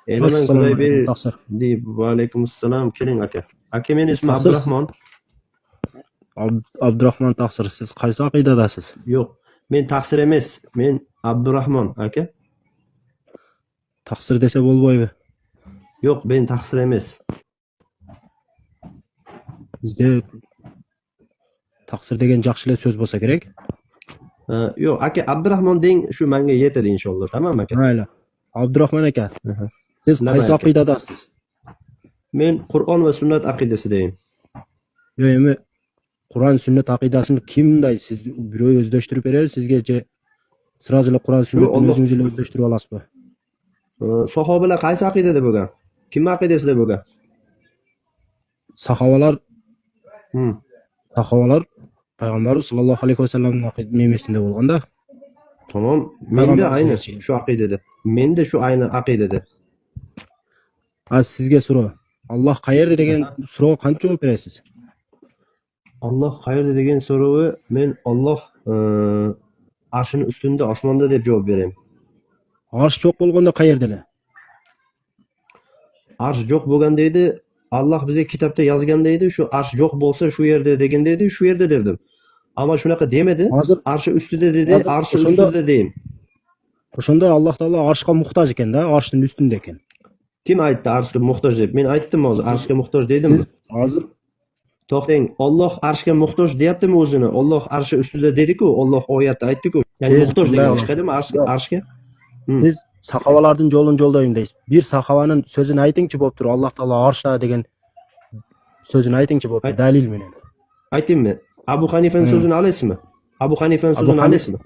Elaman Assalomu alaykum, Xudoybek taqsir. deb, va alaykum assalom. Keling aka. Aka, meni ismim Taqsir. Abdurahmon. Abdurahmon taqsir. Siz qaysi aqidadasiz? Yo'q, men taqsir emas. Men Abdurahmon aka. Taqsir desa bo'lmaydi. Yo'q, men taqsir emas. Bizda taqsir degan yaxshilab so'z bo'lsa kerak. Yo'q, aka, Abdurahmon deng, shu menga yetadi inshaalloh. Tamam aka? Mayli. Abdurahmon aka, Aha. siz Nima qaysi aka? aqidadasiz? Men Qur'on va sunnat aqidasidayim. Yo'q, endi Qur'on sunnat aqidasini kimday siz birov o'zlashtirib berar, sizgacha sirozila Qur'on sunnatni Alloh- o'zingiz o'zlashtirib olasizmi? Sahobalar qaysi aqidada bo'lgan? Kim aqidasida bo'lgan? Sahobalar Hmm. payg'ambar sollallohu alayhi vasallamning aqidasida bo'lganda, Tamam. Menda Payg'ambar ayni sallallohu alayhi shu aqidada. Menda shu ayni aqidada. sizga so'rov. Alloh qayerda degan so'rovga qancha javob berasiz? Alloh qayerda degan so'rovi men Alloh arshini ustunda, osmonda deb javob beraman. Arsh yo'q bo'lganda qayerdalar? Arsh yo'q bo'lgan deydi, Alloh bizga kitobda yozgan deydi, shu arsh yo'q bo'lsa shu yerda degan deydi, shu yerda derdim. Ammo shunaqa demadi. Hozir Arshi ustida dedi, hozir arshi o'shanda- ustida deyim. o'shanda Alloh taolo arshga muhtoj ekanda, arshning ustunda ekan. Kim aytdi arshga muhtoj deb? Men aytdimmi hozir arshga muhtoj deydimmi? Siz hozir To'xtang, Alloh arshga muhtoj deyaptimi o'zini? Alloh arshi ustida dedi-ku, Alloh oyatda aytdi-ku. Ya'ni Siz muhtoj bunday degan olasiz. chiqadimi Yo'q. arshga? siz sahobalarning yo'ldayim deysiz. Bir sahobaning so'zini aytingchi bo'lib turib, Alloh taolo arshda degan so'zini aytingchi bo'lib turib, dalil bilan. Aytaymi? Abu Hanifaning so'zini olasizmi? Abu Hanifaning Abu so'zini Hanif- olasizmi?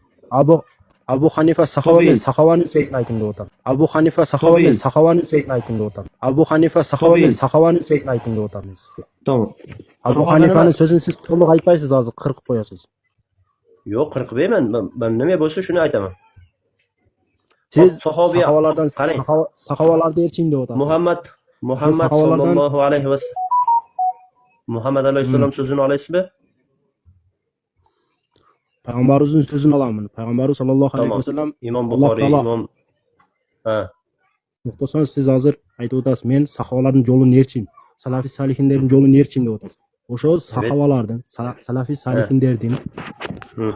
Abu Hanifa sahoba Tabiin. sahobaning so'zini ayting deb o'tam. Abu Hanifa sahoba Tabiin. sahobaning so'zini ayting deb o'tam. Abu Hanifa sahoba Tabiin. sahobaning so'zini ayting deb o'tamiz. Tamam. Abu Sahobalar Hanifaning emas. so'zini siz to'liq aytmaysiz, hozir qirqib qo'yasiz. Yo'q, qirqmayman. Men nima bo'lsa shuni aytaman. Siz Sahobiya- sahobalardan qarang. sahobalarni elchin deb o'tasiz. Muhammad sahobalardan- sallallohu alayhi va Muhammad alayhissalom so'zini olasizmi? Payg'ambarimizning so'zini olaman. Payg'ambar sollallohu alayhi Tamam. vasallam Imom Alloh Buxoriy, taolo- Imom ha, muxtasar siz hozir aytib o'tasiz. Men sahobalarning yo'lini erchin, salafiy salihinlarning yo'lini erchin deb o'tasiz. O'sha sahobalardan, salafiy salihinlardan Hmm.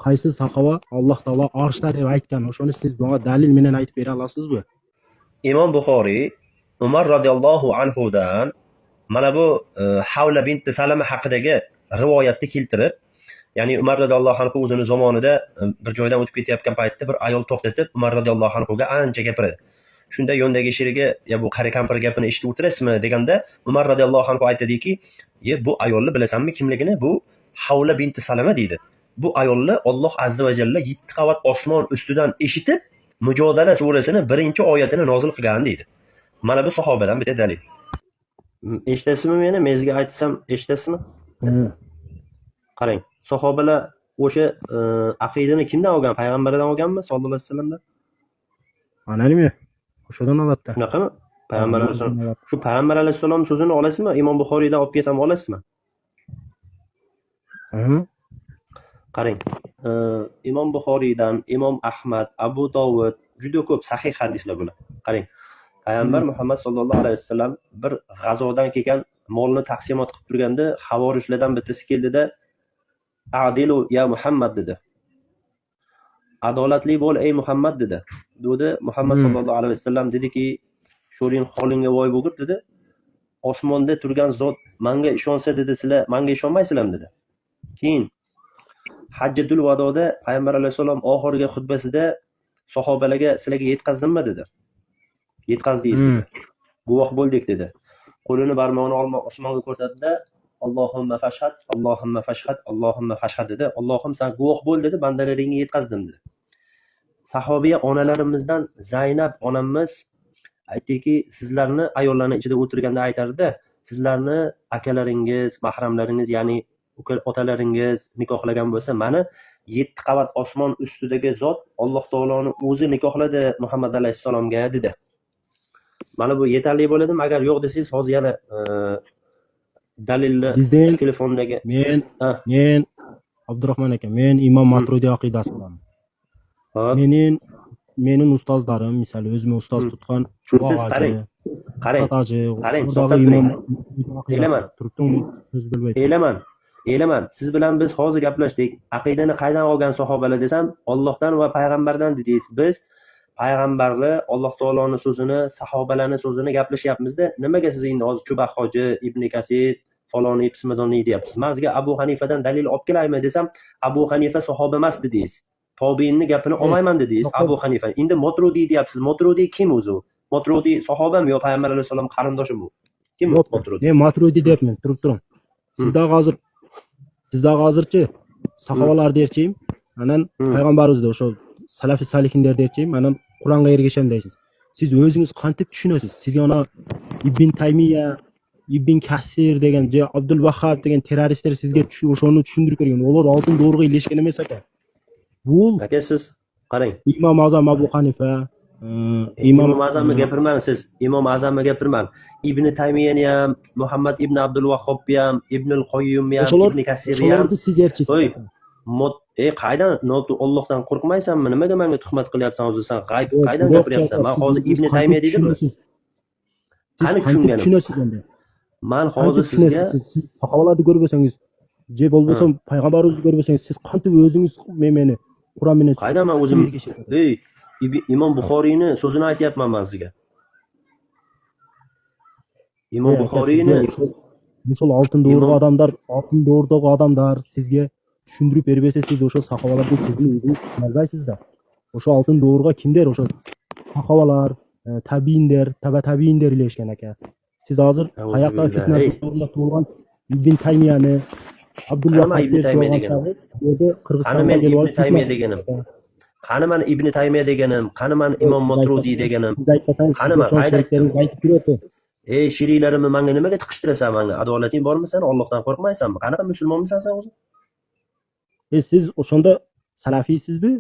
qaysi sahova Alloh taolo arshda deb aytgan. O'shani siz bunga dalil bilan aytib bera olasizmi? Imom Buxoriy Umar radhiyallohu anhudan mana bu Havla bint Salama haqidagi rivoyatni keltirib, ya'ni Umar radhiyallohu anhu o'zining zamonida bir joydan o'tib ketayotgan paytda bir ayol to'xtatib, Umar radhiyallohu anhuga ancha gapiradi. Shunda yondagi sheriga, "Ya bu qari kampir gapini eshitib o'tirasizmi?" deganda, Umar radhiyallohu anhu aytadiki, "Ye, bu ayolni bilasanmi kimligini? Bu Havla bint Salama" deydi. Bu ayolni Alloh azza va jalla 7 qavat osmon ustidan eshitib, Mujodala surasini 1-oyatini nozil qilgan deydi. Mana bu sahobadan bitta dalil. Eshitasizmi meni? Mezga aytsam eshitasizmi? Qarang, sahobalar o'sha aqidani kimdan olgan? Payg'ambardan olganmi? Sollallohu alayhi vasallamdan. Anaqami? O'shadan olatda. Shunaqami? Payg'ambar alayhisalom. Shu payg'ambar alayhisalom so'zini olasizmi? Imom Buxoriydan olib kelsam olasizmi? Qarang, Imom Buxoriydan, Imom Ahmad, Abu Dovud juda ko'p sahih hadislar bular. Qarang, payg'ambar Muhammad sallallohu alayhi vasallam bir g'azodan kelgan molni taqsimot qilib turganda, havorijlardan bittasi keldida, "Adilu ya Muhammad" dedi. "Adolatli bo'l ey Muhammad" dedi. Dedi Muhammad sallallohu alayhi vasallam dediki, "Sho'ring holingga voy bo'lgur" dedi. "Osmonda turgan zot menga ishonsa" dedi, "sizlar menga ishonmaysizlar" dedi. Keyin Hajjatul Vadoda payg'ambar alayhisalom oxirgi xutbasida sahobalarga "Sizlarga yetkazdimmi" dedi. "Yetkazdiysizlar. Guvoh bo'ldik" dedi. Qo'lini barmog'ini osmonga ko'rsatdi-da, "Allohumma fashhad, Allohumma fashhad, Allohumma fashhad" dedi. "Allohim sen guvoh bo'l" dedi, "Bandalaringga yetkazdim" dedi. Sahobiya onalarimizdan Zaynab onamiz aytdiki, sizlarni ayollarning ichida o'tirganda aytardi, sizlarni akalaringiz, mahramlaringiz, ya'ni otalaringiz nikohlagan bo'lsa, mani 7 qavat osmon ustidagi zot Alloh taoloning o'zi nikohladi Muhammad alayhissalomga dedi. Mana bu yetarli bo'ladimi? Agar yo'q desangiz, hozir yana dalilni Bizden telefondagi men Abdurahmon aka, men Imom Maturidiy aqidasi bilan. Hop. Mening mening ustozlarim, misol o'zimni ustoz tutgan Siz qarang, qarang, Otaji, qarang, oradagi to'xtab imom turing. Elaman. turibdimi? So'z bilmaydi. Elaman. Siz bilan biz hozir gaplashdik. Aqidani qaydan olgan sahobalar desam, Allohdan va payg'ambardan dedingiz. Biz payg'ambarni, Alloh taoloning so'zini, sahobalarning so'zini gaplashyapmiz-da. Nimaga siz endi hozir Chuba hoji, Ibn Kasir, faloni, pismadonni deyapsiz? Men sizga Abu Hanifadan dalil olib kelaymi desam, Abu Hanifa sahoba emas dedingiz. Tobiinning gapini olmayman dedingiz. Abu Hanifa. Endi Motrudi deyapsiz. Motrudi kim o'zi? Motrudi sahobami yo payg'ambar alayhisolom vasallam qarindoshi bu? Kim Motrudi? Men Maturidi deyapman, turib turing. Sizda hozirchi sahobalar derchim, anan payg'ambarimizda o'sha salafi salihinlar derchim, anan Qur'onga ergasham deysiz. Siz o'zingiz qanday tushunasiz? Sizga ana Ibn Taymiya, Ibn Kasir degan, Abdul Vahhab degan terroristlar sizga o'shani tushuntirib bergan. Ular oltin do'rg'a ilishgan emas ekan. Bu aka siz qarang. Imom Azam Abu Hanifa, Imom Azamni gapirmang siz. Imom Azamni gapirmang. Ibn Taymiyani ham, Muhammad ibn Abdul Vahhobni ham, Ibn al-Qoyyumni ham, Ibn Kasirni ham. Siz erkisiz. Voy, qaydan Allohdan qo'rqmaysanmi? Nimaga menga tuhmat qilyapsan o'zi sen? Qaydan gapiryapsan? Men hozir Ibn Taymiya dedimmi? Qani tushunganim? Tushunasiz endi. Men hozir sizga siz sahobalarni ko'rib bo'lsangiz, je bo'lmasam payg'ambarimizni ko'rib bo'lsangiz, siz qanday o'zingiz meni Qur'on bilan qaydan men o'zim Imom Buxoriyni so'zini aytyapman men sizga. Imom Buxoriyni o'sha oltin do'rdagi odamlar sizga tushuntirib bermasa, siz o'sha sahobalarning so'zini o'zingiz tushunmaysiz-da. O'sha oltin do'rga kimdir? O'sha sahobalar, tabiinlar, tabiinlar ilashgan aka. Siz hozir qayoqdan fitna bo'lgan Ibn Taymiyani, Abdulloh Ibn Taymiya deganim. Qani men Ibn Taymiya deganim. Qani men Ibn Taymiya deganim, qani men Imom Motrudi deganim. Qani men aytdim. Sheriklarimni menga nimaga tiqishtirasan menga? Adolating bormi sen? Allohdan qo'rqmaysanmi? Qanaqa musulmonmisan sen o'zi? Siz o'shanda salafiysizmi?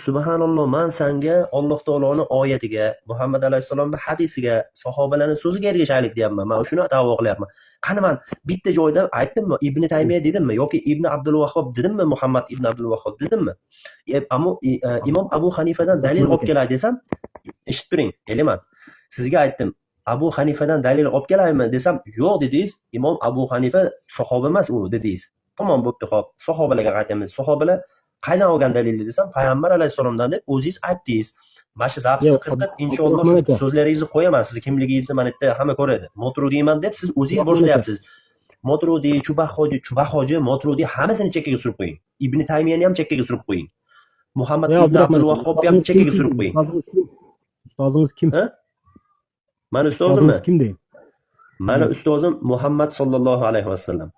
Subhanalloh, men senga Alloh taoloning oyatiga, Muhammad alayhisolamning hadisiga, sahobalarning so'ziga ergashaylik deyapman. Men shuni da'vo qilyapman. Qani men bitta joyda aytdimmi? Ibn Taymiya dedimmi yoki Ibn Abdul Vahhab dedimmi? Muhammad ibn Abdul Vahhab dedimmi? Imom Abu Hanifadan dalil olib kelay desam, eshitib turing, elaman. Sizga aytdim, Abu Hanifadan dalil olib kelaymi desam, yo'q dedingiz. Imom Abu Hanifa sahoba emas u dedingiz. Tamom bo'pti, xo'p. Sahobalarga qaytamiz. Sahobalar qaydan olgan dalilni desam, payg'ambar alayhisolamdan deb o'zingiz aytdingiz. Mana shu zapis qilib, inshaalloh so'zlaringizni qo'yaman, sizni kimligingizni mana bu yerda hamma ko'radi. Motrudiyman deb siz o'zingiz boshlayapsiz. Motrudi, Chuba hoji, Motrudi hammasini chekkaga surib qo'ying. Ibn Taymiyani ham chekkaga surib qo'ying. Muhammad ibn Abdul Vahhobni ham chekkaga surib qo'ying. Ustozingiz kim? Mani ustozimmi? Kim deydi? Mani ustozim Muhammad sallallohu alayhi vasallam.